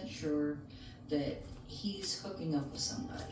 sure that he's hooking up with somebody.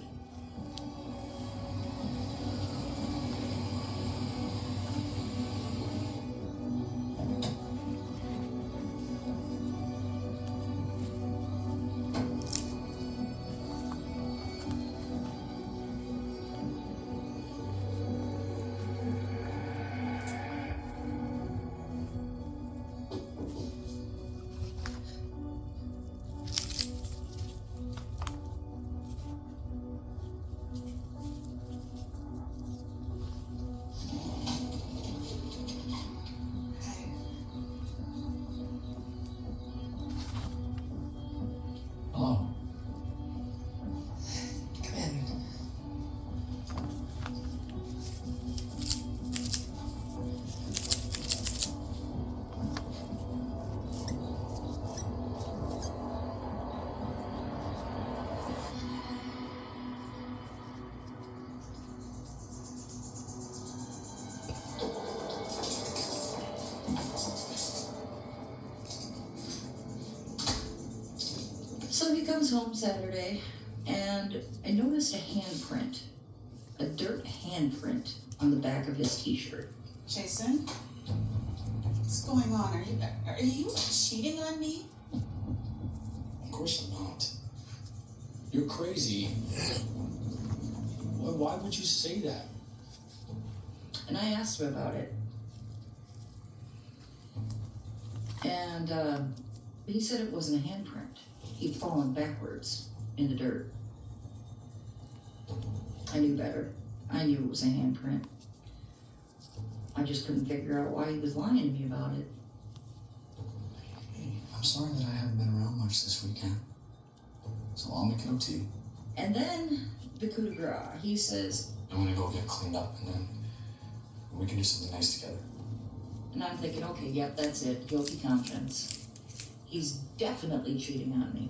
Hello. Come in. So he comes home Saturday, and I noticed a handprint, a dirt handprint on the back of his t-shirt. Jason, what's going on? Are you cheating on me? Of course I'm not. You're crazy. Why would you say that? And I asked him about it. And he said it wasn't a handprint. He'd fallen backwards in the dirt. I knew better. I knew it was a handprint. I just couldn't figure out why he was lying to me about it. Hey, I'm sorry that I haven't been around much this weekend. So I'll make it up to you. And then the coup de grace. He says, I'm gonna go get cleaned up and then we can do something nice together. and I'm thinking, okay, yep, that's it. Guilty conscience. He's definitely cheating on me.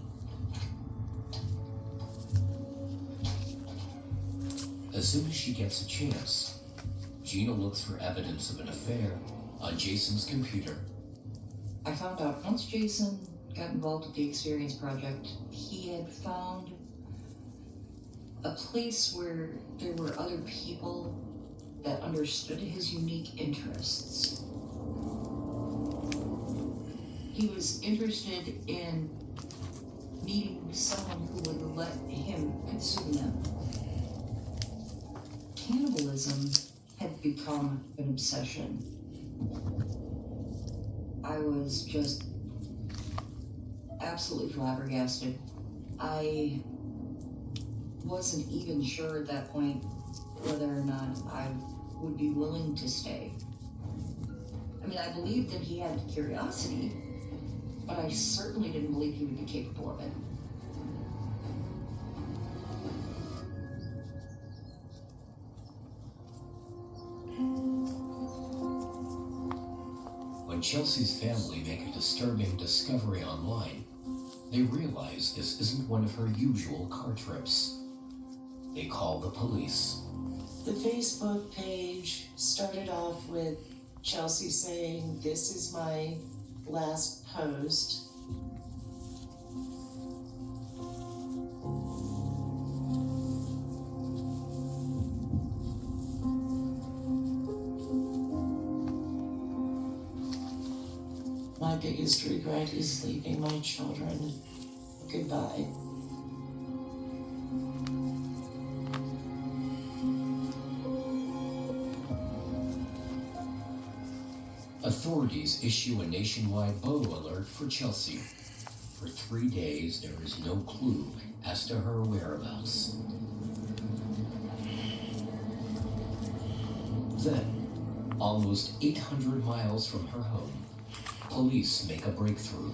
As soon as she gets a chance, Gina looks for evidence of an affair on Jason's computer. I found out once Jason got involved with the Experience Project, he had found a place where there were other people that understood his unique interests. He was interested in meeting someone who would let him consume them. Cannibalism had become an obsession. I was just absolutely flabbergasted. I wasn't even sure at that point whether or not I would be willing to stay. I mean, I believed that he had curiosity, but I certainly didn't believe he would be capable of it. When Chelsea's family make a disturbing discovery online, they realize this isn't one of her usual car trips. They call the police. The Facebook page started off with Chelsea saying, "This is my last post." My biggest regret is leaving my children. Goodbye. Authorities issue a nationwide bow alert for Chelsea. For 3 days, there is no clue as to her whereabouts. Then, almost 800 miles from her home, police make a breakthrough.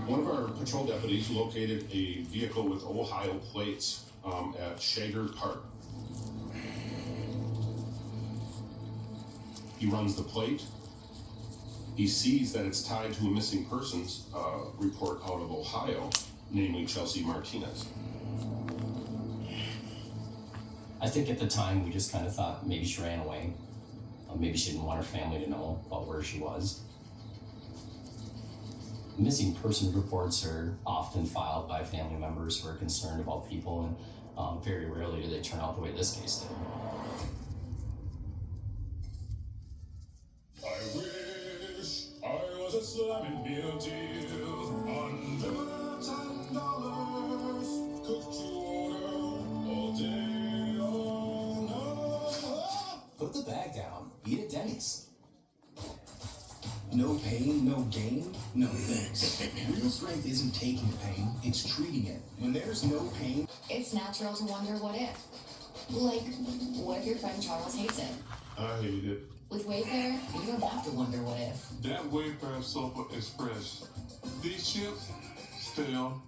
One of our patrol deputies located a vehicle with Ohio plates at Shager Park. He runs the plate. He sees that it's tied to a missing persons report out of Ohio, namely Chelsea Martinez. I think at the time we just kind of thought maybe she ran away. Maybe she didn't want her family to know about where she was. Missing person reports are often filed by family members who are concerned about people, and very rarely do they turn out the way this case did. I wish I was a slamming meal deal. Under $10, cooked to order all day, all night. Put the bag down. Eat at Denny's. No pain, no gain, no thanks. Real strength isn't taking pain, it's treating it. When there's no pain, It's natural to wonder what if. Like, what if your friend Charles hates it? I hate it. With Wayfair, you don't have to wonder what if. That Wayfair Sofa Express. These chips, stale.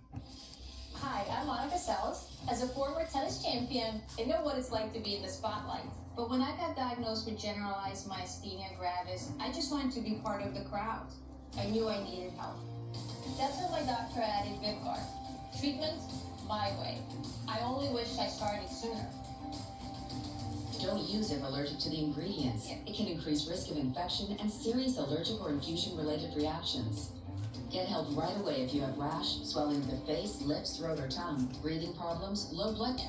Hi, I'm Monica Seles. As a former tennis champion, I know what it's like to be in the spotlight. But when I got diagnosed with generalized myasthenia gravis, I just wanted to be part of the crowd. I knew I needed help. That's when my doctor added Vyvgart. Treatment, my way. I only wish I started sooner. Don't use if allergic to the ingredients. It can increase risk of infection and serious allergic or infusion-related reactions. Get help right away if you have rash, swelling of the face, lips, throat, or tongue, breathing problems, low blood.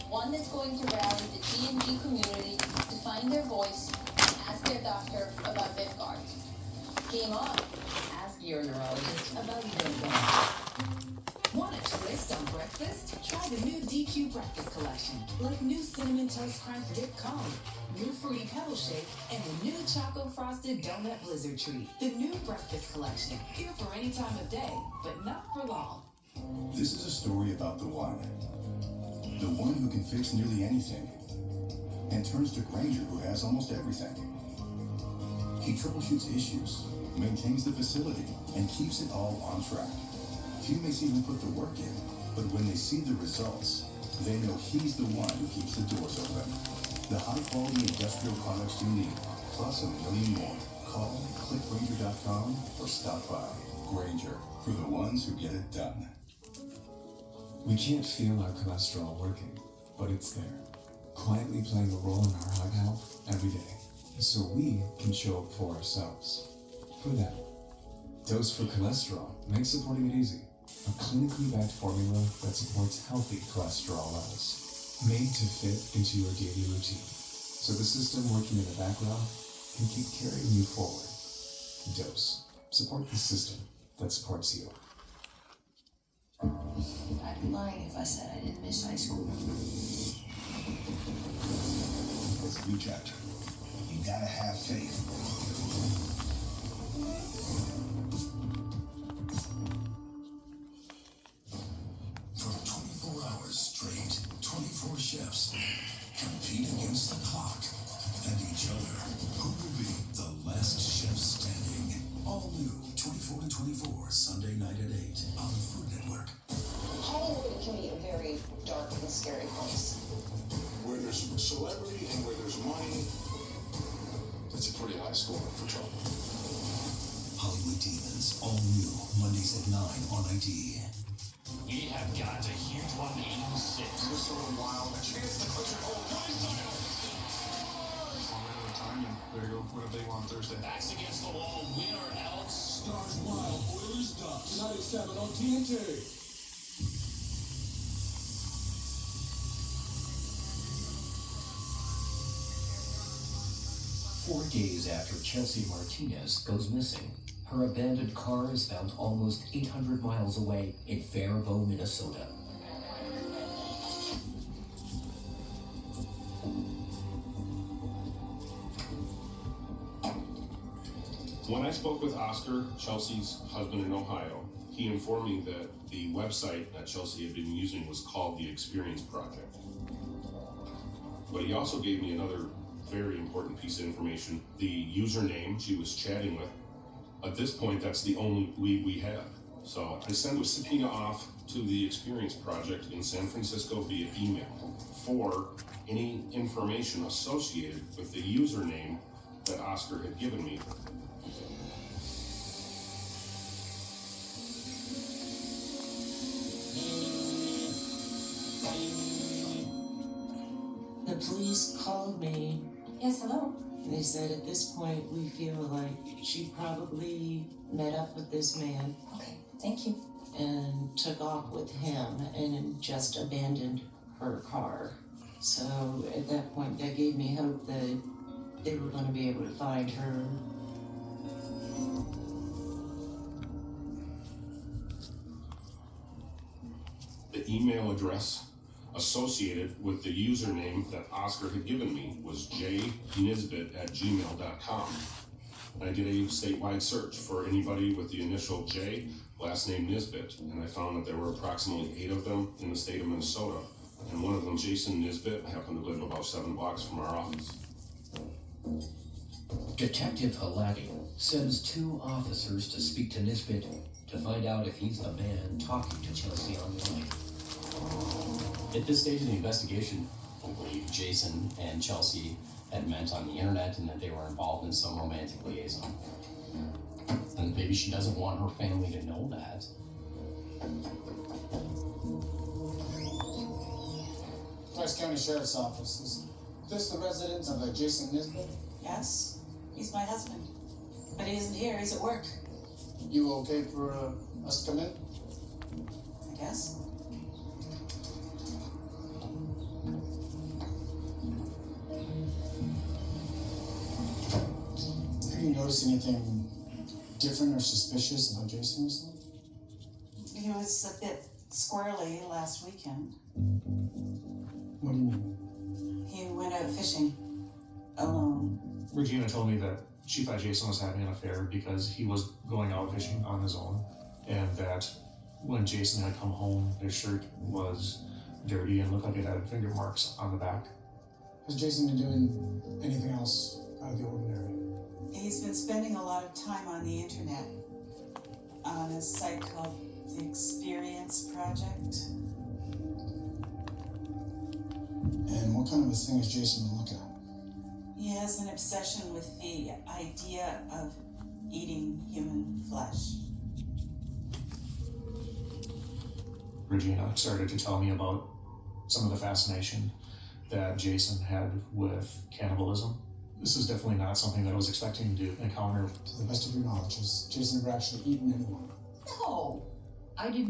One that's going to rally the GMG community to find their voice and ask their doctor about Vyvgart. Game on. Ask your neurologist about Vyvgart. Want a twist on breakfast? Try the new DQ Breakfast Collection. Like new Cinnamon Toast Crunch Dip Cone, new Fruity Pebble Shake, and the new Choco Frosted Donut Blizzard Treat. The new Breakfast Collection. Here for any time of day, but not for long. This is a story about the one who can fix nearly anything, and turns to Granger, who has almost everything. He troubleshoots issues, maintains the facility, and keeps it all on track. Few may see him put the work in, but when they see the results, they know he's the one who keeps the doors open. The high-quality industrial products you need, plus a million more. Call clickgranger.com or stop by. Granger, for the ones who get it done. we can't feel our cholesterol working, but it's there, quietly playing a role in our heart health every day, so we can show up for ourselves. For them, Dose for Cholesterol makes supporting it easy. A clinically backed formula that supports healthy cholesterol levels, made to fit into your daily routine, so the system working in the background can keep carrying you forward. Dose. Support the system that supports you. I'd be lying if I said I didn't miss high school. Let's reject. You gotta have faith. For 24 hours straight, 24 chefs compete against the clock and each other. Who will be the last chef standing? All new 24 to 24, Sunday night at 8 on Food Network. Hollywood can be a very dark and scary place. Where there's celebrity and where there's money, it's a pretty high score for trouble. Hollywood Demons, all new, Mondays at 9 on ID. We have got a huge 186. Just a little wild. A chance to clutch it all. There you go. Whatever they want Thursday. Backs against the wall. Winner, Alex. Stars Wild, Oilers Ducks. Tonight at 7 on TNT. Four days after Chelsea Martinez goes missing, her abandoned car is found almost 800 miles away in Faribault, Minnesota. When I spoke with Oscar, Chelsea's husband in Ohio, he informed me that the website that Chelsea had been using was called the Experience Project. But he also gave me another very important piece of information, the username she was chatting with. At this point, that's the only lead we have. So I sent a subpoena off to the Experience Project in San Francisco via email for any information associated with the username that Oscar had given me. The police called me. Yes, hello. They said at this point we feel like she probably met up with this man Okay, thank you. and took off with him and just abandoned her car. So at that point, that gave me hope that they were going to be able to find her. The email address associated with the username that Oscar had given me was jnisbet@gmail.com. I did a statewide search for anybody with the initial J, last name Nisbet, and I found that there were approximately 8 of them in the state of Minnesota, and one of them, Jason Nisbet, happened to live about 7 blocks from our office. Detective Halati sends 2 officers to speak to Nisbet to find out if he's the man talking to Chelsea online. At this stage of the investigation, we believe Jason and Chelsea had met on the internet and that they were involved in some romantic liaison. And maybe she doesn't want her family to know that. Price County Sheriff's Office. Is this the residence of Jason Nisbet? Yes, he's my husband. But he isn't here, he's at work. You okay for us to come in? I guess. Have you noticed anything different or suspicious about Jason recently? He was a bit squirrely last weekend. What do you mean? He went out fishing alone. Regina told me that she thought Jason was having an affair because he was going out fishing on his own, and that when Jason had come home, his shirt was dirty and looked like it had finger marks on the back. Has Jason been doing anything else out of the ordinary? He's been spending a lot of time on the internet on a site called the Experience Project. And what kind of a thing is Jason looking at? He has an obsession with the idea of eating human flesh. Regina started to tell me about some of the fascination that Jason had with cannibalism. This is definitely not something that I was expecting to encounter. To the best of your knowledge, has Jason ever actually eaten anyone? No! I did not.